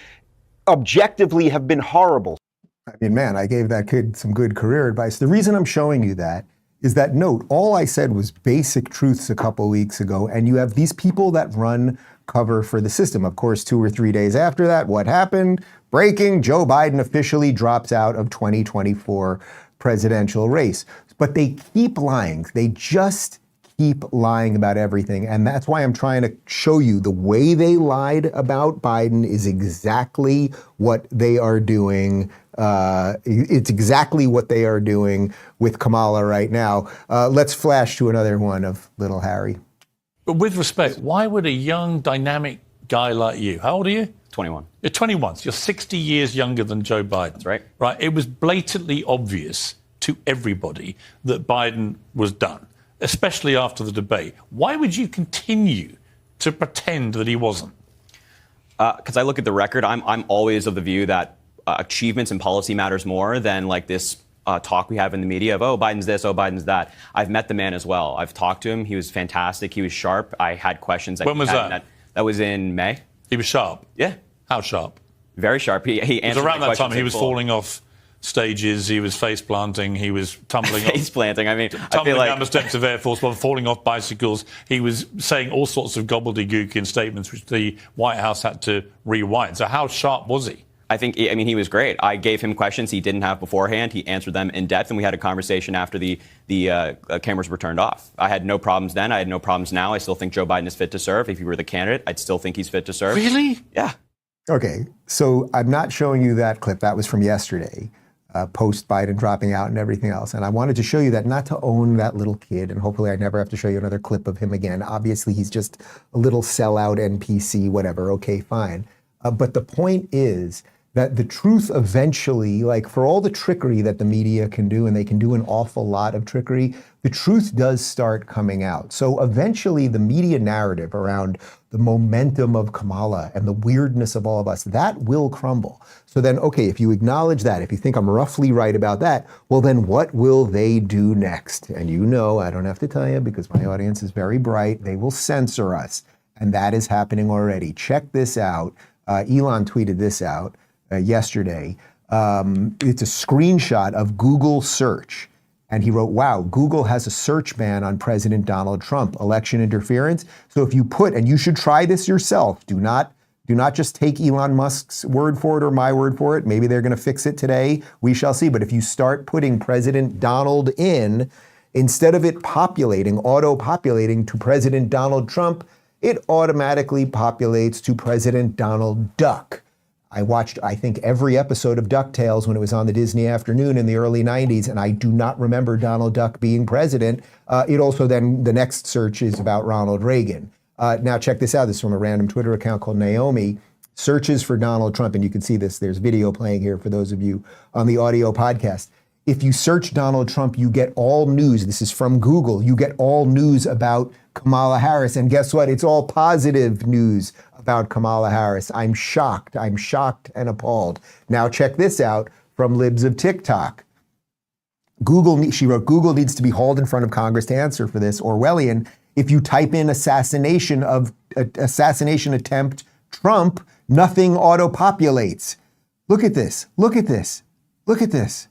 objectively have been horrible. I mean, man, I gave that kid some good career advice. The reason I'm showing you that is that, note, all I said was basic truths a couple weeks ago, and you have these people that run cover for the system. Of course, 2 or 3 days after that, what happened? Breaking, Joe Biden officially drops out of 2024 presidential race. But they keep lying. They just keep lying about everything. And that's why I'm trying to show you the way they lied about Biden is exactly what they are doing. It's exactly what they are doing with Kamala right now. Let's flash to another one of little Harry. But with respect, why would a young, dynamic guy like you, how old are you? 21. You're 21. So you're 60 years younger than Joe Biden. That's right. Right. It was blatantly obvious to everybody that Biden was done, especially after the debate. Why would you continue to pretend that he wasn't? Because I look at the record, I'm always of the view that achievements and policy matters more than like this talk we have in the media of, oh, Biden's this, oh, Biden's that. I've met the man as well. I've talked to him. He was fantastic. He was sharp. I had questions. When was that? That was in May. He was sharp? Yeah. How sharp? Very sharp. He answered it was around that time he was full. falling off stages, he was face planting, he was tumbling face planting. I mean, tumbling down the steps of Air Force One, falling off bicycles. He was saying all sorts of gobbledygook in statements which the White House had to rewind. So how sharp was he? I mean, he was great. I gave him questions he didn't have beforehand. He answered them in depth, and we had a conversation after the cameras were turned off. I had no problems then. I had no problems now. I still think Joe Biden is fit to serve. If he were the candidate, I'd still think he's fit to serve. Really? Yeah. Okay, so I'm not showing you that clip. That was from yesterday, post Biden dropping out and everything else. And I wanted to show you that, not to own that little kid, and hopefully I never have to show you another clip of him again. Obviously, he's just a little sellout NPC, whatever. Okay, fine. But the point is that the truth eventually, like for all the trickery that the media can do, and they can do an awful lot of trickery, the truth does start coming out. So eventually the media narrative around the momentum of Kamala and the weirdness of all of us, that will crumble. So then, okay, if you acknowledge that, if you think I'm roughly right about that, well then what will they do next? And you know, I don't have to tell you because my audience is very bright, they will censor us. And that is happening already. Check this out. Elon tweeted this out yesterday. It's a screenshot of Google search. And he wrote, wow, Google has a search ban on President Donald Trump, election interference. So if you put, and you should try this yourself, do not just take Elon Musk's word for it or my word for it. Maybe they're going to fix it today. We shall see. But if you start putting President Donald in, instead of it populating, auto-populating to President Donald Trump, it automatically populates to President Donald Duck. I watched, I think, every episode of DuckTales when it was on the Disney afternoon in the early 90s, and I do not remember Donald Duck being president. It also then, the next search is about Ronald Reagan. Now check this out. This is from a random Twitter account called Naomi. Searches for Donald Trump, and you can see this. There's video playing here for those of you on the audio podcast. If you search Donald Trump, you get all news. This is from Google. You get all news about Kamala Harris. And guess what? It's all positive news about Kamala Harris. I'm shocked and appalled. Now check this out from Libs of TikTok. She wrote, Google needs to be hauled in front of Congress to answer for this. Orwellian, if you type in assassination attempt Trump, nothing auto-populates. Look at this. Look at this. Look at this.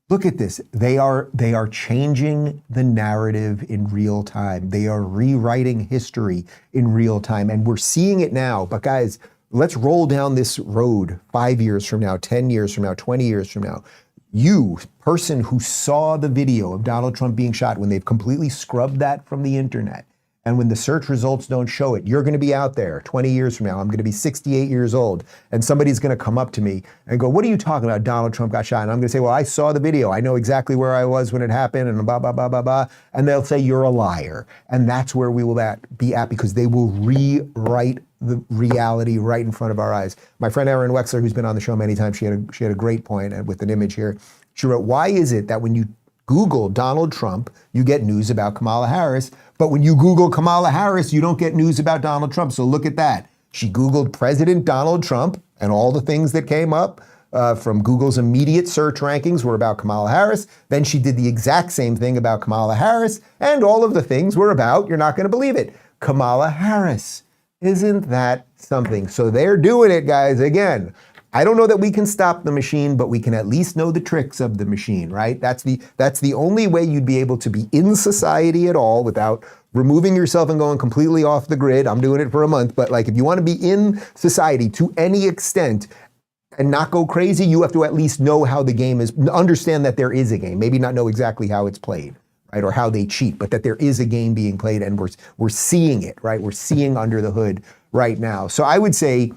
Look at this. They are changing the narrative in real time. They are rewriting history in real time. And we're seeing it now. But guys, let's roll down this road 5 years from now, 10 years from now, 20 years from now. You, person who saw the video of Donald Trump being shot, when they've completely scrubbed that from the internet, and when the search results don't show it, you're going to be out there 20 years from now. I'm going to be 68 years old, and somebody's going to come up to me and go, what are you talking about? Donald Trump got shot. And I'm going to say, well, I saw the video. I know exactly where I was when it happened, and blah, blah, blah, blah, blah. And they'll say, you're a liar. And that's where we will be at, because they will rewrite the reality right in front of our eyes. My friend Erin Wexler, who's been on the show many times, she had a great point with an image here. She wrote, why is it that when you Google Donald Trump, you get news about Kamala Harris, but when you Google Kamala Harris, you don't get news about Donald Trump? So look at that. She Googled President Donald Trump, and all the things that came up from Google's immediate search rankings were about Kamala Harris. Then she did the exact same thing about Kamala Harris, and all of the things were about, you're not going to believe it, Kamala Harris. Isn't that something? So they're doing it, guys. Again, I don't know that we can stop the machine, but we can at least know the tricks of the machine, right? That's the only way you'd be able to be in society at all without removing yourself and going completely off the grid. I'm doing it for a month, but like if you want to be in society to any extent and not go crazy, you have to at least know how the game is, understand that there is a game, maybe not know exactly how it's played, right? Or how they cheat, but that there is a game being played, and we're seeing it, right? We're seeing under the hood right now. So I would say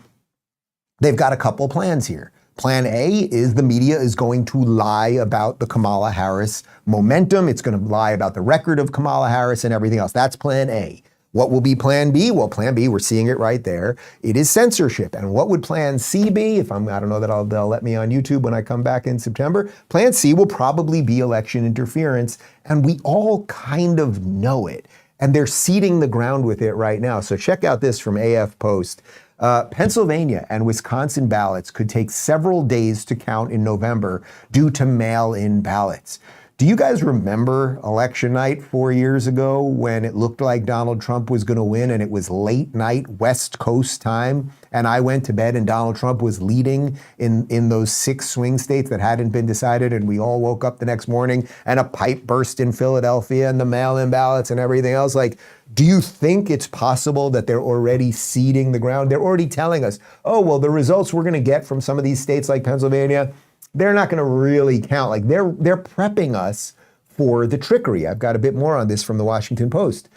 they've got a couple plans here. Plan A is the media is going to lie about the Kamala Harris momentum. It's going to lie about the record of Kamala Harris and everything else. That's plan A. What will be plan B? Well, plan B, we're seeing it right there. It is censorship. And what would plan C be? I don't know that they'll let me on YouTube when I come back in September. Plan C will probably be election interference. And we all kind of know it. And they're seeding the ground with it right now. So check out this from AF Post. Pennsylvania and Wisconsin ballots could take several days to count in November due to mail-in ballots. Do you guys remember election night 4 years ago when it looked like Donald Trump was going to win, and it was late night West Coast time, and I went to bed and Donald Trump was leading in those 6 swing states that hadn't been decided, and we all woke up the next morning and a pipe burst in Philadelphia and the mail-in ballots and everything else? Like, do you think it's possible that they're already seeding the ground? They're already telling us, oh, well, the results we're going to get from some of these states like Pennsylvania, they're not going to really count. Like they're prepping us for the trickery. I've got a bit more on this from the Washington Post.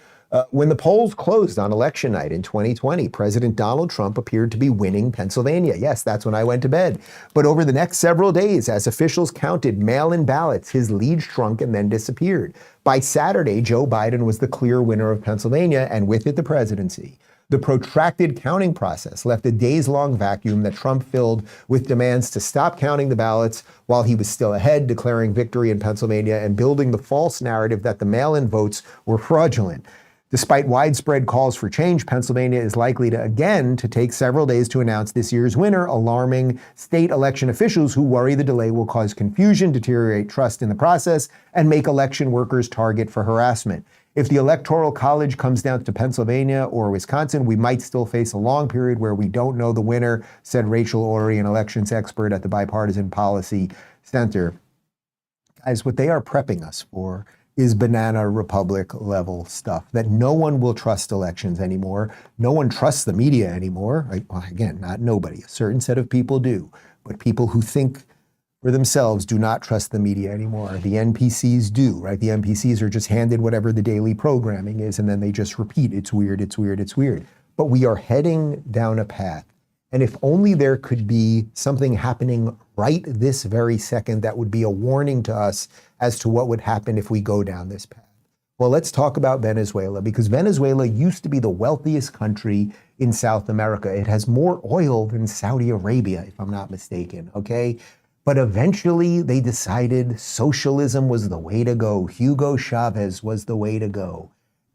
When the polls closed on election night in 2020, President Donald Trump appeared to be winning Pennsylvania. Yes, that's when I went to bed. But over the next several days, as officials counted mail-in ballots, his lead shrunk and then disappeared. By Saturday, Joe Biden was the clear winner of Pennsylvania, and with it, the presidency. The protracted counting process left a days-long vacuum that Trump filled with demands to stop counting the ballots while he was still ahead, declaring victory in Pennsylvania and building the false narrative that the mail-in votes were fraudulent. Despite widespread calls for change, Pennsylvania is likely to take several days to announce this year's winner, alarming state election officials who worry the delay will cause confusion, deteriorate trust in the process, and make election workers target for harassment. If the Electoral College comes down to Pennsylvania or Wisconsin, we might still face a long period where we don't know the winner, said Rachel Ory, an elections expert at the Bipartisan Policy Center. Guys, what they are prepping us for is banana republic level stuff, that no one will trust elections anymore. No one trusts the media anymore. Right? Well, again, not nobody. A certain set of people do, but people who think for themselves do not trust the media anymore. The NPCs do, right? The NPCs are just handed whatever the daily programming is, and then they just repeat, it's weird, it's weird, it's weird. But we are heading down a path. And if only there could be something happening right this very second that would be a warning to us as to what would happen if we go down this path. Well, let's talk about Venezuela, because Venezuela used to be the wealthiest country in South America. It has more oil than Saudi Arabia, if I'm not mistaken, okay? But eventually they decided socialism was the way to go. Hugo Chavez was the way to go.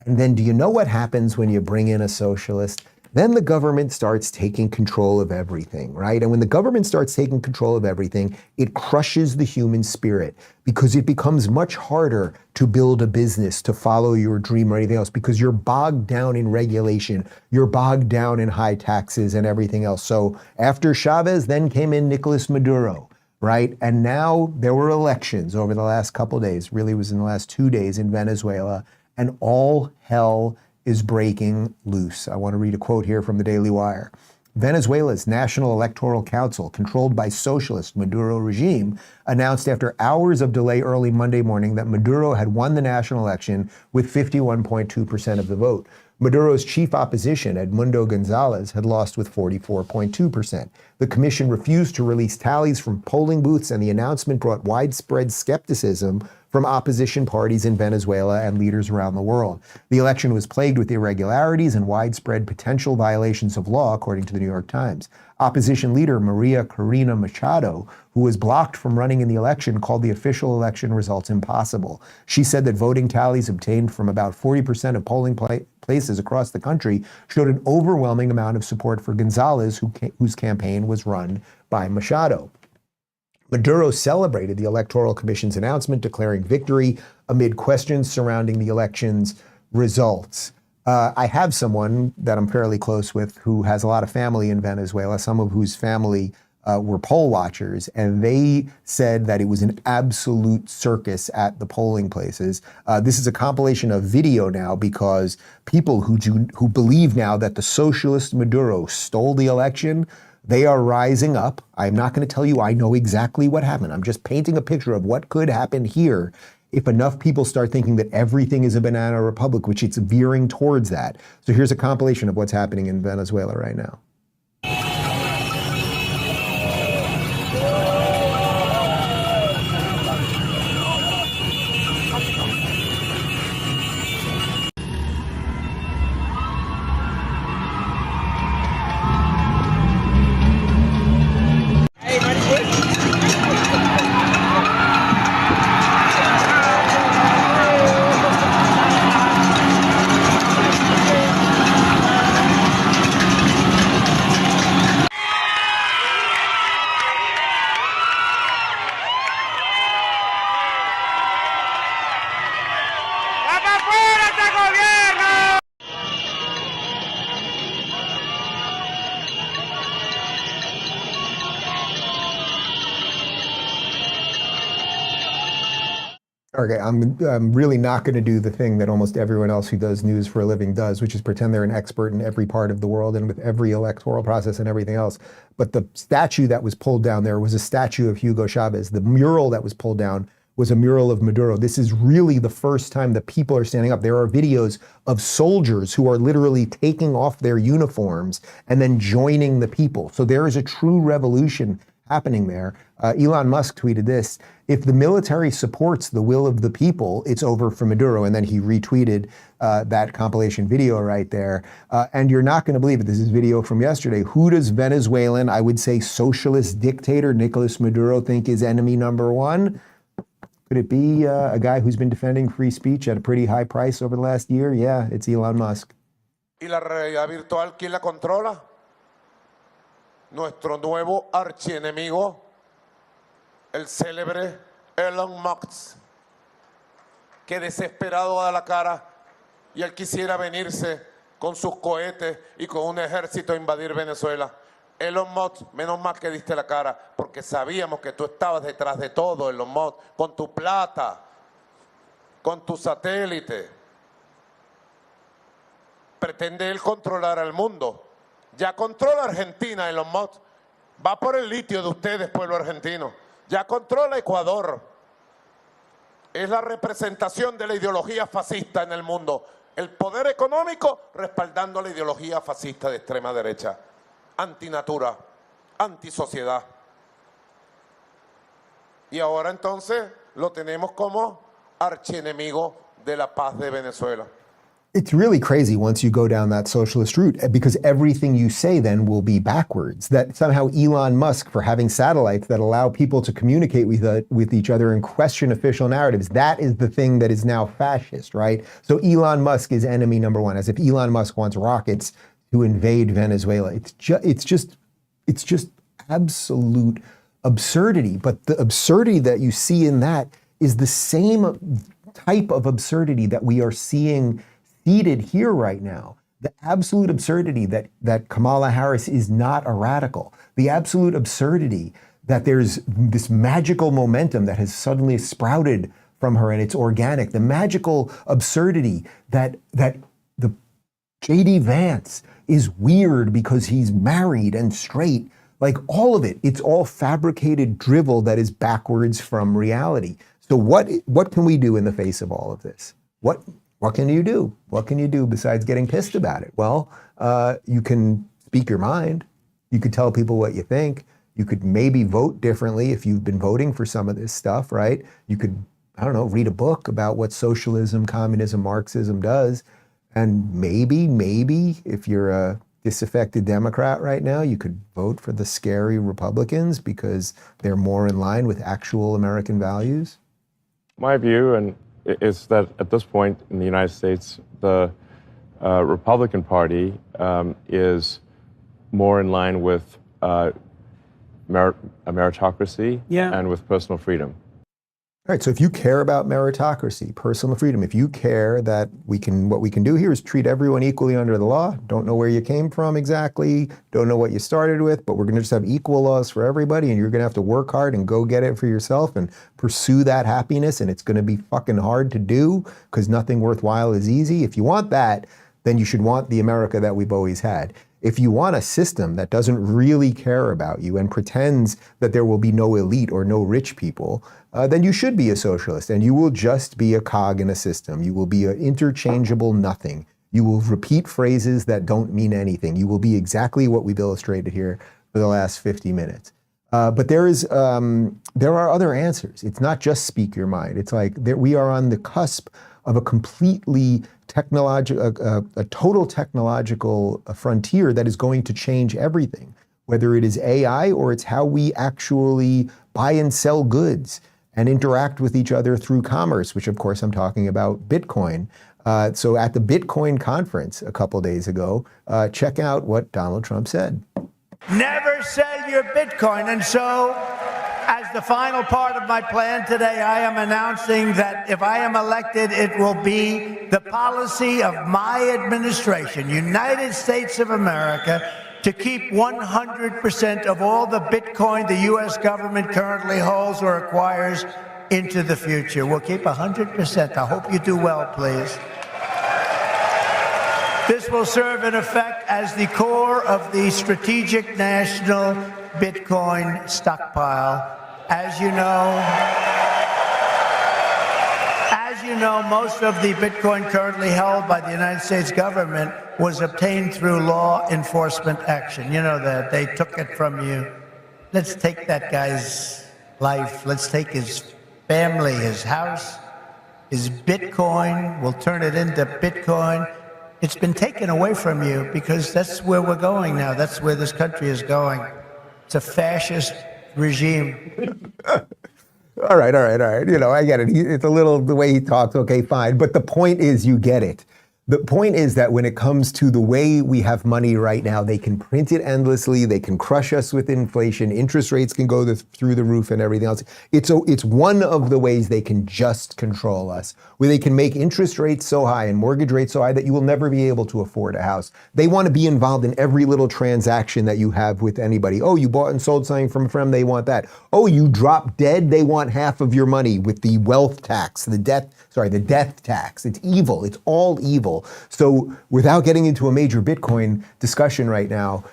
And then do you know what happens when you bring in a socialist? Then the government starts taking control of everything, right? And when the government starts taking control of everything, it crushes the human spirit, because it becomes much harder to build a business, to follow your dream or anything else, because you're bogged down in regulation, you're bogged down in high taxes and everything else. So after Chavez, then came in Nicolas Maduro, right? And now there were elections over the last couple of days, really was in the last 2 days in Venezuela, and all hell is breaking loose. I want to read a quote here from the Daily Wire. Venezuela's National Electoral Council, controlled by socialist Maduro regime, announced after hours of delay early Monday morning that Maduro had won the national election with 51.2% of the vote. Maduro's chief opposition, Edmundo Gonzalez, had lost with 44.2%. The commission refused to release tallies from polling booths, and the announcement brought widespread skepticism from opposition parties in Venezuela and leaders around the world. The election was plagued with irregularities and widespread potential violations of law, according to the New York Times. Opposition leader Maria Corina Machado, who was blocked from running in the election, called the official election results impossible. She said that voting tallies obtained from about 40% of polling places across the country showed an overwhelming amount of support for Gonzalez, whose campaign was run by Machado. Maduro celebrated the Electoral Commission's announcement, declaring victory amid questions surrounding the election's results. I have someone that I'm fairly close with who has a lot of family in Venezuela, some of whose family were poll watchers, and they said that it was an absolute circus at the polling places. This is a compilation of video now, because people who believe now that the socialist Maduro stole the election, they are rising up. I'm not going to tell you I know exactly what happened. I'm just painting a picture of what could happen here if enough people start thinking that everything is a banana republic, which it's veering towards that. So here's a compilation of what's happening in Venezuela right now. Okay, I'm really not going to do the thing that almost everyone else who does news for a living does, which is pretend they're an expert in every part of the world and with every electoral process and everything else. But the statue that was pulled down there was a statue of Hugo Chavez. The mural that was pulled down was a mural of Maduro. This is really the first time that people are standing up. There are videos of soldiers who are literally taking off their uniforms and then joining the people. So there is a true revolution happening there. Elon Musk tweeted this: if the military supports the will of the people, it's over for Maduro. And then he retweeted that compilation video right there. And you're not going to believe it. This is video from yesterday. Who does Venezuelan, I would say socialist dictator Nicolas Maduro think is enemy number one? Could it be a guy who's been defending free speech at a pretty high price over the last year? Yeah, it's Elon Musk. ¿Y la realidad virtual quién la controla? Nuestro nuevo archienemigo, el célebre Elon Musk, que desesperado da la cara y él quisiera venirse con sus cohetes y con un ejército a invadir Venezuela. Elon Musk, menos mal que diste la cara, porque sabíamos que tú estabas detrás de todo, Elon Musk, con tu plata, con tu satélite. Pretende él controlar al mundo. Ya controla Argentina, Elon Musk. Va por el litio de ustedes, pueblo argentino. Ya controla Ecuador. Es la representación de la ideología fascista en el mundo. El poder económico respaldando la ideología fascista de extrema derecha. Antinatura, antisociedad. Y ahora entonces lo tenemos como archienemigo de la paz de Venezuela. It's really crazy once you go down that socialist route, because everything you say then will be backwards. That somehow Elon Musk, for having satellites that allow people to communicate with each other and question official narratives, that is the thing that is now fascist, right? So Elon Musk is enemy number one, as if Elon Musk wants rockets to invade Venezuela. It's just absolute absurdity. But the absurdity that you see in that is the same type of absurdity that we are seeing seated here right now. The absolute absurdity that Kamala Harris is not a radical. The absolute absurdity that there's this magical momentum that has suddenly sprouted from her and it's organic. The magical absurdity that the JD Vance is weird because he's married and straight. Like all of it, it's all fabricated drivel that is backwards from reality. So what can we do in the face of all of this? What can you do? What can you do besides getting pissed about it? Well, you can speak your mind. You could tell people what you think. You could maybe vote differently if you've been voting for some of this stuff, right? You could, I don't know, read a book about what socialism, communism, Marxism does. And maybe if you're a disaffected Democrat right now, you could vote for the scary Republicans because they're more in line with actual American values. My view is that at this point in the United States, the Republican Party is more in line with a meritocracy and with personal freedom. All right, so if you care about meritocracy, personal freedom, if you care that what we can do here is treat everyone equally under the law, don't know where you came from exactly, don't know what you started with, but we're going to just have equal laws for everybody, and you're going to have to work hard and go get it for yourself and pursue that happiness, and it's going to be fucking hard to do because nothing worthwhile is easy. If you want that, then you should want the America that we've always had. If you want a system that doesn't really care about you and pretends that there will be no elite or no rich people, then you should be a socialist, and you will just be a cog in a system. You will be an interchangeable nothing. You will repeat phrases that don't mean anything. You will be exactly what we've illustrated here for the last 50 minutes. But there are other answers. It's not just speak your mind. It's like we are on the cusp of a completely a total technological frontier that is going to change everything, whether it is AI or it's how we actually buy and sell goods and interact with each other through commerce, which of course I'm talking about Bitcoin. So at the Bitcoin conference a couple days ago, check out what Donald Trump said. Never sell your Bitcoin. And so, as the final part of my plan today, I am announcing that if I am elected, it will be the policy of my administration, United States of America, to keep 100% of all the Bitcoin the U.S. government currently holds or acquires into the future. We'll keep 100%. I hope you do well, please. This will serve in effect as the core of the strategic national Bitcoin stockpile. As you know, most of the Bitcoin currently held by the United States government was obtained through law enforcement action. You know that. They took it from you let's take that guy's life. Let's take his family, his house, his Bitcoin. We'll turn it into Bitcoin. It's been taken away from you because that's where we're going now. That's where this country is going. It's a fascist regime. All right. You know, I get it. It's a little, the way he talks, okay, fine. But the point is, you get it. The point is that when it comes to the way we have money right now, they can print it endlessly. They can crush us with inflation. Interest rates can go through the roof and everything else. It's one of the ways they can just control us, where they can make interest rates so high and mortgage rates so high that you will never be able to afford a house. They want to be involved in every little transaction that you have with anybody. Oh, you bought and sold something from a friend, they want that. Oh, you dropped dead, they want half of your money with the wealth tax, the death tax. It's evil. It's all evil. So without getting into a major Bitcoin discussion right now,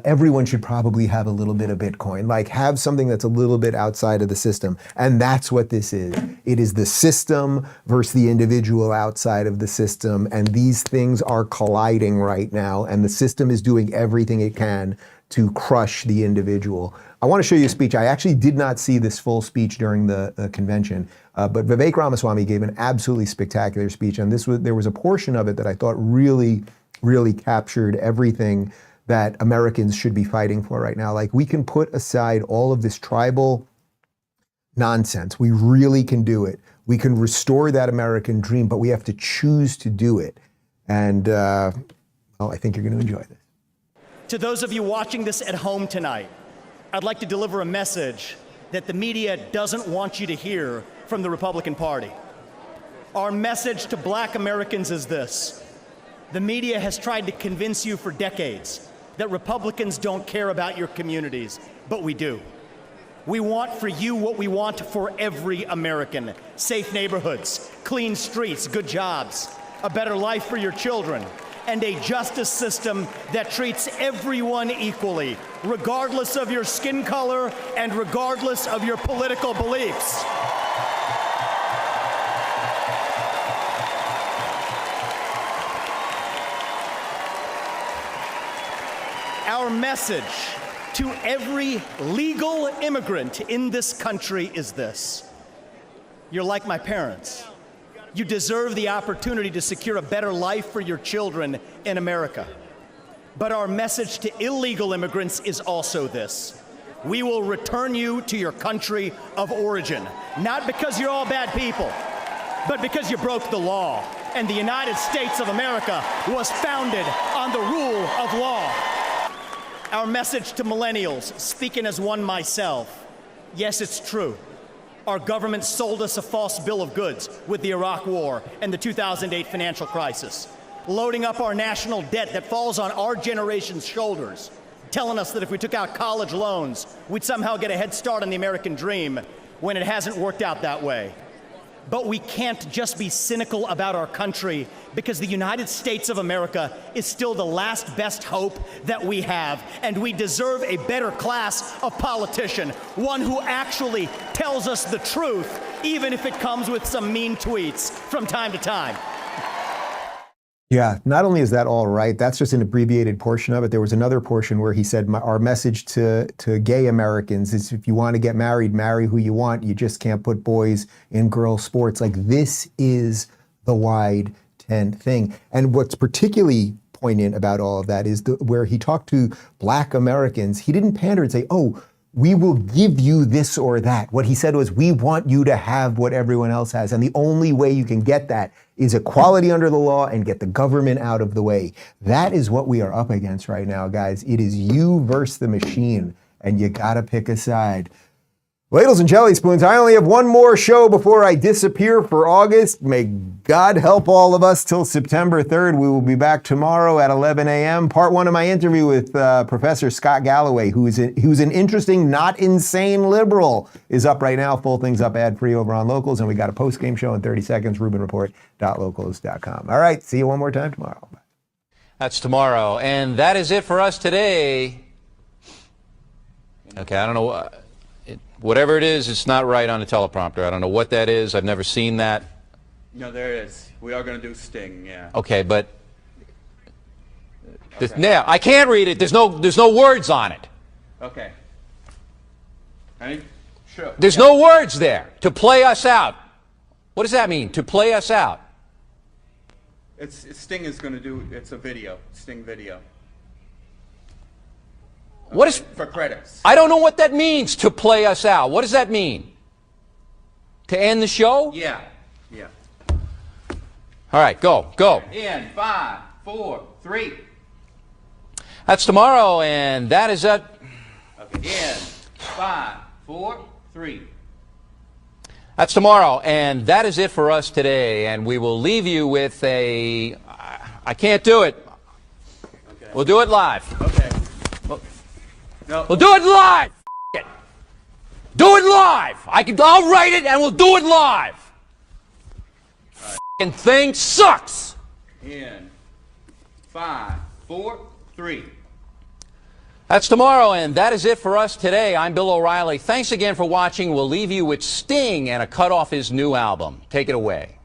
everyone should probably have a little bit of Bitcoin, like have something that's a little bit outside of the system. And that's what this is. It is the system versus the individual outside of the system. And these things are colliding right now. And the system is doing everything it can to crush the individual. I want to show you a speech. I actually did not see this full speech during the convention, but Vivek Ramaswamy gave an absolutely spectacular speech, and there was a portion of it that I thought really, really captured everything that Americans should be fighting for right now. Like, we can put aside all of this tribal nonsense. We really can do it. We can restore that American dream, but we have to choose to do it. And well, I think you're going to enjoy this. To those of you watching this at home tonight, I'd like to deliver a message that the media doesn't want you to hear from the Republican Party. Our message to Black Americans is this: the media has tried to convince you for decades that Republicans don't care about your communities, but we do. We want for you what we want for every American: safe neighborhoods, clean streets, good jobs, a better life for your children, and a justice system that treats everyone equally, regardless of your skin color and regardless of your political beliefs. Our message to every legal immigrant in this country is this: you're like my parents. You deserve the opportunity to secure a better life for your children in America. But our message to illegal immigrants is also this: we will return you to your country of origin, not because you're all bad people, but because you broke the law. And the United States of America was founded on the rule of law. Our message to millennials, speaking as one myself: yes, it's true. Our government sold us a false bill of goods with the Iraq War and the 2008 financial crisis, loading up our national debt that falls on our generation's shoulders, telling us that if we took out college loans, we'd somehow get a head start on the American dream, when it hasn't worked out that way. But we can't just be cynical about our country, because the United States of America is still the last best hope that we have, and we deserve a better class of politician, one who actually tells us the truth, even if it comes with some mean tweets from time to time. Yeah, not only is that all right, that's just an abbreviated portion of it. There was another portion where he said, our message to gay Americans is, if you want to get married, marry who you want. You just can't put boys in girls' sports. Like, this is the wide tent thing. And what's particularly poignant about all of that is where he talked to Black Americans, he didn't pander and say, oh, we will give you this or that. What he said was, we want you to have what everyone else has. And the only way you can get that is equality under the law and get the government out of the way. That is what we are up against right now, guys. It is you versus the machine, and you gotta pick a side. Ladles and jelly spoons, I only have one more show before I disappear for August. May God help all of us till September 3rd. We will be back tomorrow at 11 a.m. Part one of my interview with Professor Scott Galloway, who's an interesting, not insane liberal, is up right now. Full thing's up ad-free over on Locals, and we got a post-game show in 30 seconds, RubinReport.locals.com. All right, see you one more time tomorrow. Bye. That's tomorrow, and that is it for us today. Okay, I don't know. Whatever it is, it's not right on the teleprompter. I don't know what that is. I've never seen that. No, there is. We are going to do Sting, yeah. Okay, but now I can't read it. There's no words on it. Okay. Ready? Sure. There's no words there. To play us out. What does that mean? To play us out. Sting is going to do. It's a video. Sting video. What is For credits? I don't know what that means. To play us out. What does that mean? To end the show? Yeah. Yeah. All right, go. In 5, 4, 3. That's tomorrow, and that is it. Okay. In 5, 4, 3. That's tomorrow, and that is it for us today. And we will leave you with a. I can't do it. Okay. We'll do it live. Okay. No. We'll do it live. F it. Do it live. I'll write it, and we'll do it live. F***ing thing sucks. In 5, 4, 3. That's tomorrow, and that is it for us today. I'm Bill O'Reilly. Thanks again for watching. We'll leave you with Sting and a cut off his new album. Take it away.